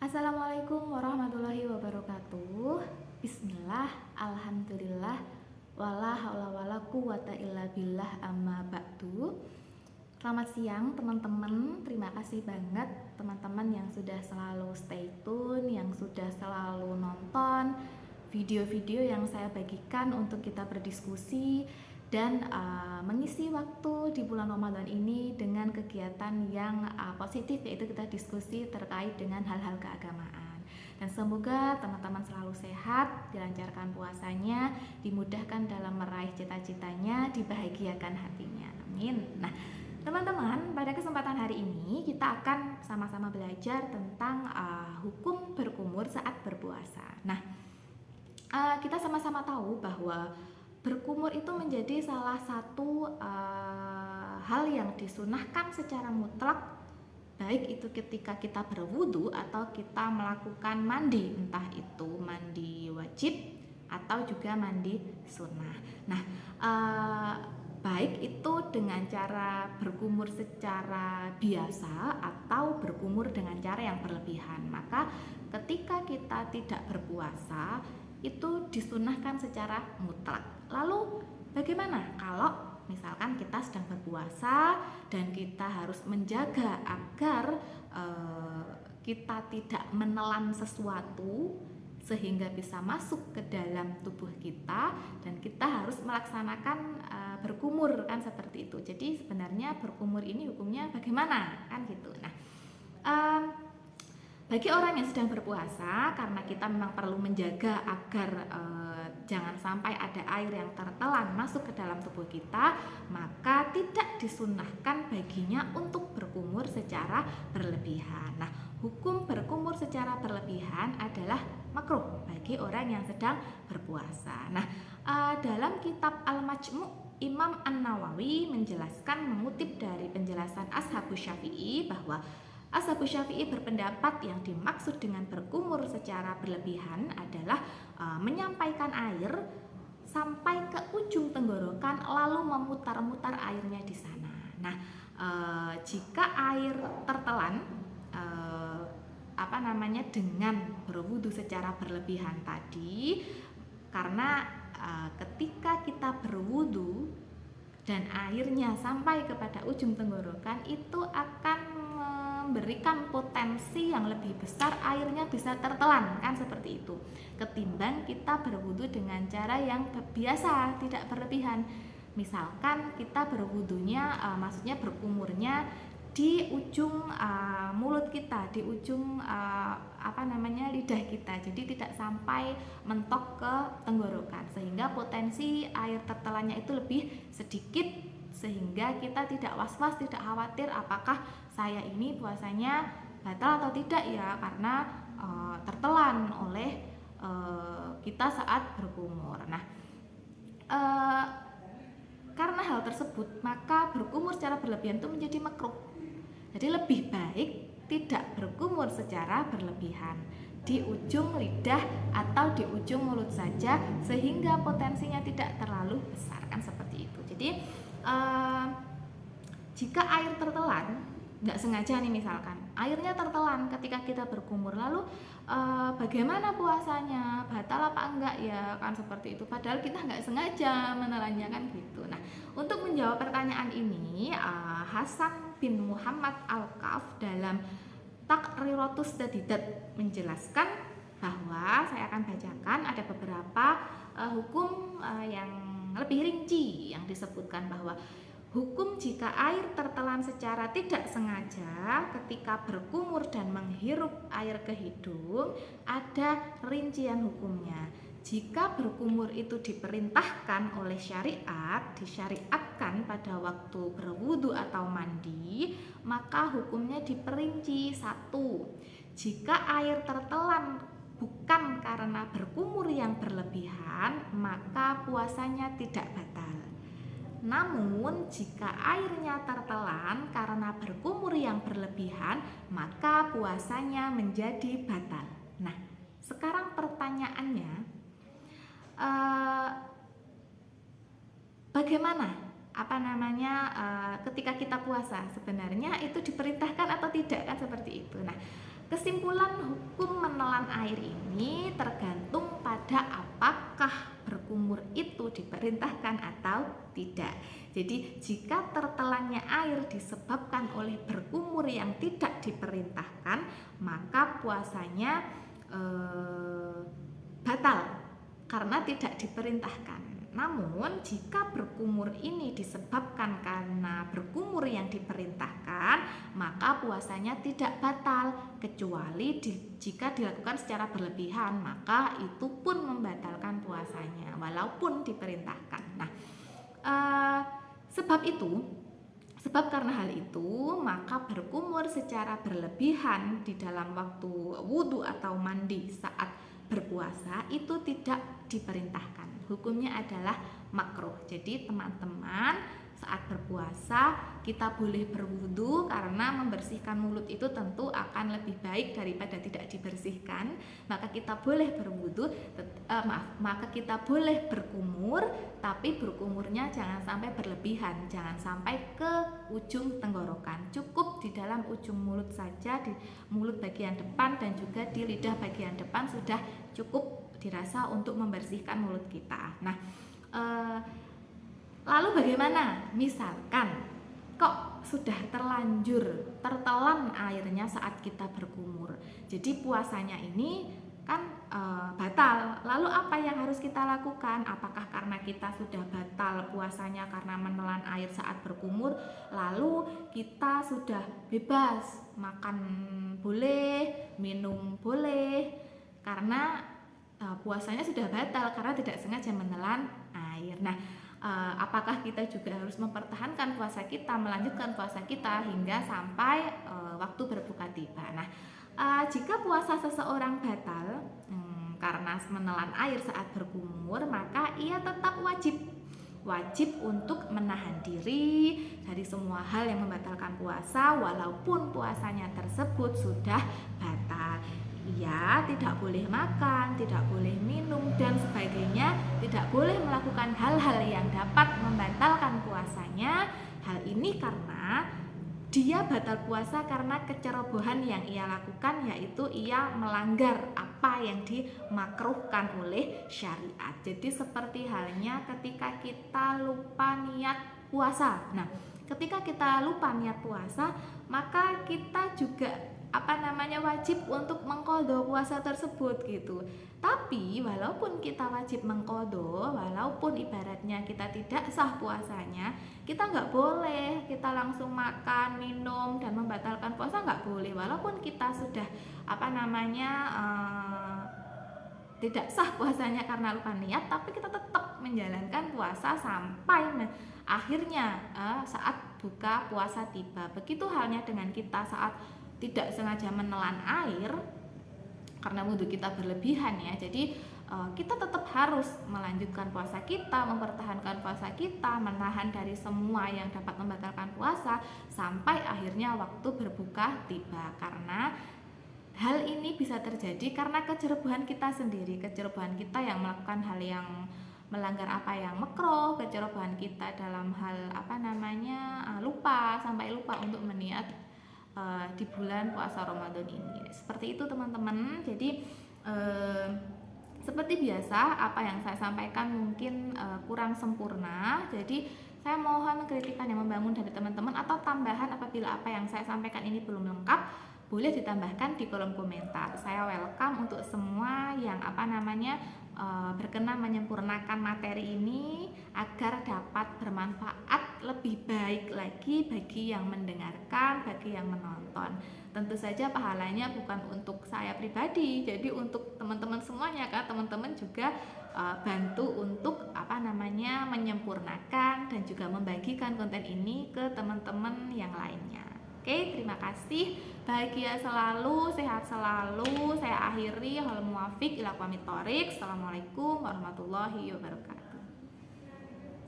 Assalamualaikum warahmatullahi wabarakatuh. Bismillah, alhamdulillah, wala haula wala quwata illa billah, amma ba'du. Selamat siang teman-teman. Terima kasih banget teman-teman yang sudah selalu stay tune, yang sudah selalu nonton video-video yang saya bagikan untuk kita berdiskusi dan mengisi waktu di bulan Ramadan ini dengan kegiatan yang positif, yaitu kita diskusi terkait dengan hal-hal keagamaan. Dan semoga teman-teman selalu sehat, dilancarkan puasanya, dimudahkan dalam meraih cita-citanya, dibahagiakan hatinya. Amin. Nah, teman-teman, pada kesempatan hari ini kita akan sama-sama belajar tentang hukum berkumur saat berpuasa. Nah, kita sama-sama tahu bahwa berkumur itu menjadi salah satu hal yang disunahkan secara mutlak, baik itu ketika kita berwudu atau kita melakukan mandi, entah itu mandi wajib atau juga mandi sunnah. Nah, baik itu dengan cara berkumur secara biasa atau berkumur dengan cara yang berlebihan. Maka ketika kita tidak berpuasa itu disunahkan secara mutlak. Lalu bagaimana kalau misalkan kita sedang berpuasa dan kita harus menjaga agar kita tidak menelan sesuatu sehingga bisa masuk ke dalam tubuh kita, dan kita harus melaksanakan berkumur, kan seperti itu. Jadi sebenarnya berkumur ini hukumnya bagaimana, kan gitu. Nah, bagi orang yang sedang berpuasa, karena kita memang perlu menjaga agar jangan sampai ada air yang tertelan masuk ke dalam tubuh kita, maka tidak disunahkan baginya untuk berkumur secara berlebihan. Nah, hukum berkumur secara berlebihan adalah makruh bagi orang yang sedang berpuasa. Nah, dalam kitab Al-Majmu', Imam An-Nawawi menjelaskan, mengutip dari penjelasan Ashabus Syafi'i, bahwa Ashabus Syafi'i berpendapat yang dimaksud dengan berkumur secara berlebihan adalah menyampaikan air sampai ke ujung tenggorokan lalu memutar-mutar airnya di sana. Nah, jika air tertelan dengan berwudu secara berlebihan tadi, karena ketika kita berwudu dan airnya sampai kepada ujung tenggorokan, itu akan memberikan potensi yang lebih besar airnya bisa tertelan, kan seperti itu, ketimbang kita berwudu dengan cara yang biasa, tidak berlebihan. Misalkan kita berwudunya, maksudnya berkumurnya di ujung mulut kita, di ujung lidah kita, jadi tidak sampai mentok ke tenggorokan, sehingga potensi air tertelannya itu lebih sedikit, sehingga kita tidak was-was, tidak khawatir apakah saya ini puasanya batal atau tidak ya, karena tertelan oleh kita saat berkumur. Nah, karena hal tersebut, maka berkumur secara berlebihan itu menjadi makruh. Jadi lebih baik tidak berkumur secara berlebihan di ujung lidah atau di ujung mulut saja, sehingga potensinya tidak terlalu besar, kan seperti itu. Jadi jika air tertelan, nggak sengaja nih, misalkan airnya tertelan ketika kita berkumur, lalu bagaimana puasanya, batal apa enggak ya, kan seperti itu, padahal kita nggak sengaja menelannya, kan gitu. Nah, untuk menjawab pertanyaan ini, Hasan bin Muhammad Al-Kaf dalam Taqriratus Jadidat menjelaskan bahwa, saya akan bacakan, ada beberapa hukum yang lebih rinci yang disebutkan, bahwa hukum jika air tertelan secara tidak sengaja ketika berkumur dan menghirup air ke hidung, ada rincian hukumnya. Jika berkumur itu diperintahkan oleh syariat, disyariatkan pada waktu berwudu atau mandi, maka hukumnya diperinci. 1. Jika air tertelan bukan karena berkumur yang berlebihan, maka puasanya tidak batal. Namun jika airnya tertelan karena berkumur yang berlebihan, maka puasanya menjadi batal. Nah, sekarang pertanyaannya, bagaimana ketika kita puasa, sebenarnya itu diperintahkan atau tidak, kan seperti itu. Nah, kesimpulan hukum menelan air ini tergantung pada apakah berkumur itu diperintahkan atau tidak. Jadi jika tertelannya air disebabkan oleh berkumur yang tidak diperintahkan, maka puasanya batal karena tidak diperintahkan. Namun jika berkumur ini disebabkan karena berkumur yang diperintahkan, maka puasanya tidak batal, kecuali jika dilakukan secara berlebihan, maka itu pun membatalkan puasanya walaupun diperintahkan. Nah, sebab karena hal itu, maka berkumur secara berlebihan di dalam waktu wudhu atau mandi saat berpuasa itu tidak diperintahkan. Hukumnya adalah makruh. Jadi teman-teman, saat berpuasa kita boleh berwudu karena membersihkan mulut itu tentu akan lebih baik daripada tidak dibersihkan. Maka kita boleh berwudu, maka kita boleh berkumur, tapi berkumurnya jangan sampai berlebihan, jangan sampai ke ujung tenggorokan. Cukup di dalam ujung mulut saja, di mulut bagian depan dan juga di lidah bagian depan sudah cukup dirasa untuk membersihkan mulut kita. Nah, lalu bagaimana? Misalkan kok sudah terlanjur tertelan airnya saat kita berkumur, jadi puasanya ini kan batal. Lalu apa yang harus kita lakukan? Apakah karena kita sudah batal puasanya karena menelan air saat berkumur, lalu kita sudah bebas makan boleh, minum boleh, karena puasanya sudah batal karena tidak sengaja menelan air. Nah, apakah kita juga harus mempertahankan puasa kita, melanjutkan puasa kita hingga sampai waktu berbuka tiba? Nah, jika puasa seseorang batal karena menelan air saat berkumur, maka ia tetap wajib untuk menahan diri dari semua hal yang membatalkan puasa walaupun puasanya tersebut sudah batal. Ia tidak boleh makan, tidak boleh minum dan sebagainya, tidak boleh melakukan hal-hal yang dapat membatalkan puasanya. Hal ini karena dia batal puasa karena kecerobohan yang ia lakukan, yaitu ia melanggar apa yang dimakruhkan oleh syariat. Jadi seperti halnya ketika kita lupa niat puasa. Nah, ketika kita lupa niat puasa, maka kita juga wajib untuk mengqadha puasa tersebut gitu. Tapi walaupun kita wajib mengqadha, walaupun ibaratnya kita tidak sah puasanya, kita nggak boleh kita langsung makan, minum dan membatalkan puasa, nggak boleh. Walaupun kita sudah tidak sah puasanya karena lupa niat, tapi kita tetap menjalankan puasa sampai akhirnya saat buka puasa tiba. Begitu halnya dengan kita saat tidak sengaja menelan air karena wudhu kita berlebihan ya. Jadi kita tetap harus melanjutkan puasa kita, mempertahankan puasa kita, menahan dari semua yang dapat membatalkan puasa sampai akhirnya waktu berbuka tiba. Karena hal ini bisa terjadi karena kecerobohan kita sendiri, kecerobohan kita yang melakukan hal yang melanggar apa yang makruh, kecerobohan kita dalam hal lupa untuk meniat di bulan puasa Ramadan ini. Seperti itu teman-teman. Jadi seperti biasa apa yang saya sampaikan mungkin kurang sempurna. Jadi saya mohon kritikan yang membangun dari teman-teman atau tambahan apabila apa yang saya sampaikan ini belum lengkap, boleh ditambahkan di kolom komentar. Saya welcome untuk semua yang berkenan menyempurnakan materi ini agar dapat bermanfaat lebih baik lagi bagi yang mendengarkan, bagi yang menonton. Tentu saja pahalanya bukan untuk saya pribadi, jadi untuk teman-teman semuanya, kan teman-teman juga bantu untuk menyempurnakan dan juga membagikan konten ini ke teman-teman yang lainnya. Oke, terima kasih. Bahagia selalu, sehat selalu. Saya akhiri. Hal muwafiq ila aqwamit thoriq. Assalamualaikum warahmatullahi wabarakatuh.